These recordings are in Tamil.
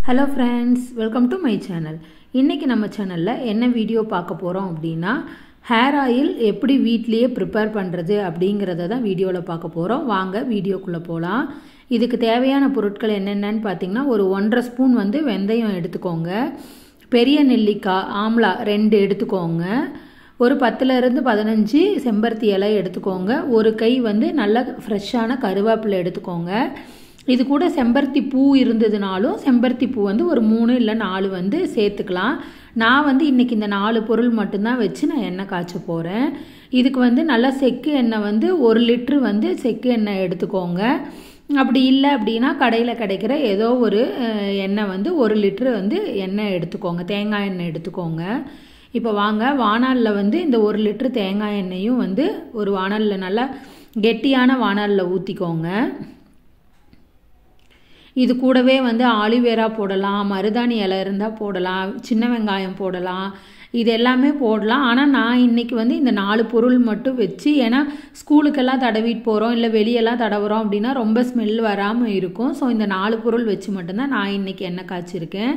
Hello friends, welcome to my channel. இன்னைக்கு நம்ம சேனல்ல என்ன வீடியோ பார்க்க போறோம் அப்படினா ஹேர் ஆயில் எப்படி வீட்லயே prepare பண்றது அப்படிங்கறத தான் வீடியோல பார்க்க போறோம். வாங்க வீடியோக்குள்ள போலாம். இதுக்கு தேவையான பொருட்கள் என்னென்னன்னு பாத்தீங்கன்னா ஒரு 1.5 ஸ்பூன் வந்து வெந்தயம் எடுத்துக்கோங்க. பெரிய நெல்லிக்காய் ஆம்லா 2 எடுத்துக்கோங்க. ஒரு 10 ல இருந்து 15 செம்பருத்தி இலை எடுத்துக்கோங்க. ஒரு கை வந்து நல்ல ஃப்ரெஷ்ஷான கருவேப்பிலை எடுத்துக்கோங்க. இது கூட செம்பருத்தி பூ இருந்ததுனாலும் செம்பருத்தி பூ வந்து ஒரு 3 இல்ல 4 வந்து சேர்த்துக்கலாம். நான் வந்து இன்னைக்கு இந்த 4 பொருள் மட்டும் தான் வச்சு நான் எண்ணெய் காய்ச்ச போறேன். இதுக்கு வந்து நல்ல செக்கு எண்ணெய் வந்து 1 லிட்டர் வந்து செக்கு எண்ணெய் எடுத்துக்கோங்க. அப்படி இல்ல அப்படினா கடையில கிடைக்கிற ஏதோ ஒரு எண்ணெய் வந்து 1 லிட்டர் வந்து எண்ணெய் எடுத்துக்கோங்க. தேங்காய் எண்ணெய் எடுத்துக்கோங்க. இப்போ வாங்க வாணல்ல வந்து இந்த 1 லிட்டர் தேங்காய் எண்ணெயும் வந்து ஒரு வாணல்ல நல்ல கெட்டியான வாணல்ல ஊத்திக்கோங்க. இது கூடவே வந்து ஆலிவேரா போடலாம், மருதாணி இலை இருந்தா போடலாம், சின்ன வெங்காயம் போடலாம். இது எல்லாமே போடலாம். ஆனா நான் இன்னைக்கு வந்து இந்த 4 பொருள் மட்டும் வெச்சு ஏனா ஸ்கூலுக்கு எல்லாம் தடவிட்டு போறோம் இல்ல வெளிய எல்லாம் தடவறோம் அப்படினா ரொம்ப ஸ்மெல் வராம இருக்கும். சோ இந்த 4 பொருள் வெச்சு மட்டும் தான் நான் இன்னைக்கு எண்ணெய் காய்ச்சிருக்கேன்.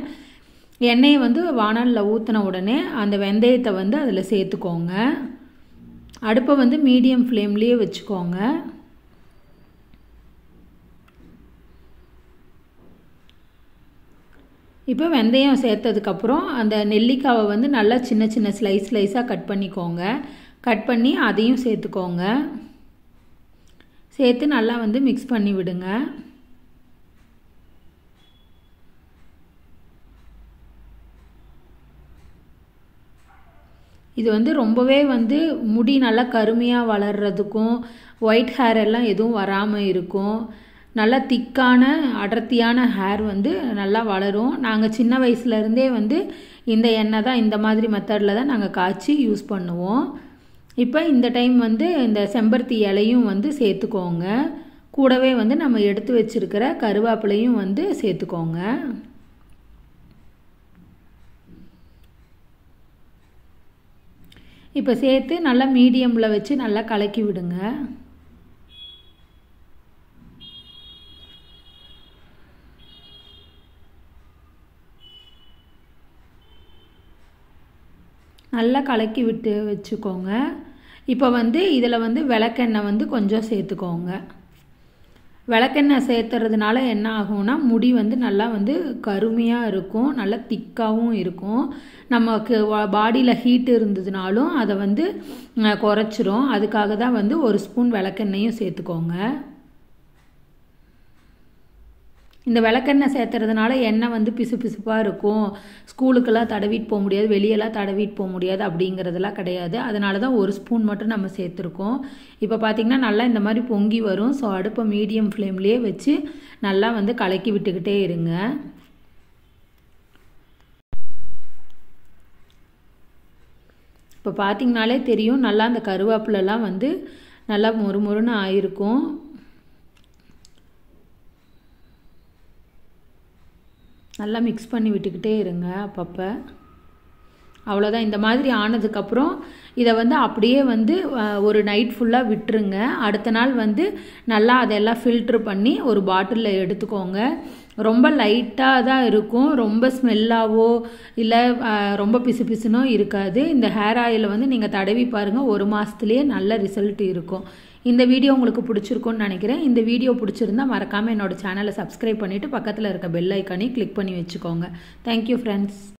எண்ணெயை வந்து வாணல்ல ஊத்துன உடனே அந்த வெந்தயத்தை வந்து அதுல சேர்த்துக்கோங்க. அடுப்பை வந்து மீடியம் ஃப்ளேம்லயே வெச்சுக்கோங்க. இப்போ வெந்தயம் சேர்த்ததுக்கு அப்புறம் அந்த நெல்லிக்காவை வந்து நல்லா சின்ன சின்ன ஸ்லைஸா கட் பண்ணிக்கோங்க. கட் பண்ணி அதையும் சேர்த்துக்கோங்க. சேர்த்து நல்லா வந்து mix பண்ணி விடுங்க. இது வந்து ரொம்பவே வந்து முடி நல்லா கருமையா வளர்றதுக்கும் ஒயிட் ஹேர் எல்லாம் எதுவும் வராம இருக்கும். நல்ல திக்கான அடர்த்தியான ஹேர் வந்து நல்லா வளரும். நாங்க சின்ன வயசுல இருந்தே வந்து இந்த எண்ணெய் தான் இந்த மாதிரி மெத்தட்ல தான் நாங்க காய்ச்சி யூஸ் பண்ணுவோம். இப்போ இந்த டைம் வந்து இந்த செம்பருத்தி இலையும் வந்து சேர்த்துக்கோங்க. கூடவே வந்து நம்ம எடுத்து வச்சிருக்கிற கருவேப்பிலையும் வந்து சேர்த்துக்கோங்க. இப்போ சேர்த்து நல்லா மீடியம்ல வச்சு நல்லா கலக்கி விடுங்க. நல்லா கலக்கி விட்டு வெச்சுக்கோங்க. இப்போ வந்து இதல வந்து விளக்கெண்ணெய் வந்து கொஞ்சம் சேர்த்துக்கோங்க. விளக்கெண்ணெய் சேர்த்துறதுனால என்ன ஆகும்னா முடி வந்து நல்லா வந்து கருமையா இருக்கும், நல்லா திக்காவும் இருக்கும். நமக்கு பாடியில ஹீட் இருந்ததுனாலும் அத வந்து குறைச்சிரும். அதுக்காக தான் வந்து 1 ஸ்பூன் விளக்கெண்ணெயும் சேர்த்துக்கோங்க. இந்த விளக்கெண்ணெய் சேர்த்துறதுனால எண்ணெய் வந்து பிசுபிசுப்பா இருக்கும். ஸ்கூலுக்கு எல்லாம் தடவிட்டு போக முடியாது, வெளிய எல்லாம் தடவிட்டு போக முடியாது அப்படிங்கறதெல்லாம் கிடையாது. அதனால தான் 1 ஸ்பூன் மட்டும் நம்ம சேர்த்திருக்கோம். இப்போ பாத்தீங்கன்னா நல்லா இந்த மாதிரி பொங்கி வரும். சோ அடுப்பை மீடியம் ஃப்ளேம்லயே வச்சு நல்லா வந்து கலக்கி விட்டுக்கிட்டே இருங்க. இப்போ பாத்தீங்கனாலே தெரியும் நல்லா அந்த கருவேப்பிலை எல்லாம் வந்து நல்லா மொறுமொறுன்னு ஆயிருக்கும். நல்லா mix பண்ணி விட்டுக்கிட்டே இருங்க அப்பப்ப. அவ்வளவுதான். இந்த மாதிரி ஆனதுக்கு அப்புறம் இத வந்து அப்படியே வந்து ஒரு நைட் ஃபுல்லா விட்டுருங்க. அடுத்த நாள் வந்து நல்லா அதெல்லாம் ஃபில்டர் பண்ணி ஒரு பாட்டில்ல எடுத்துக்கோங்க. ரொம்ப லைட்டா தான் இருக்கும். ரொம்ப ஸ்மெல்லாவோ இல்ல ரொம்ப பிசுபிசுனோ இருக்காது. இந்த ஹேர் ஆயில வந்து நீங்க தடவி பாருங்க. 1 மாசத்துலயே நல்ல ரிசல்ட் இருக்கும். இந்த வீடியோ உங்களுக்கு பிடிச்சிருக்கும்னு நினைக்கிறேன். இந்த வீடியோ பிடிச்சிருந்தா மறக்காம என்னோட சேனலை subscribe பண்ணிட்டு பக்கத்துல இருக்க பெல் ஐகானை கிளிக் பண்ணி வெச்சுக்கோங்க. Thank you friends.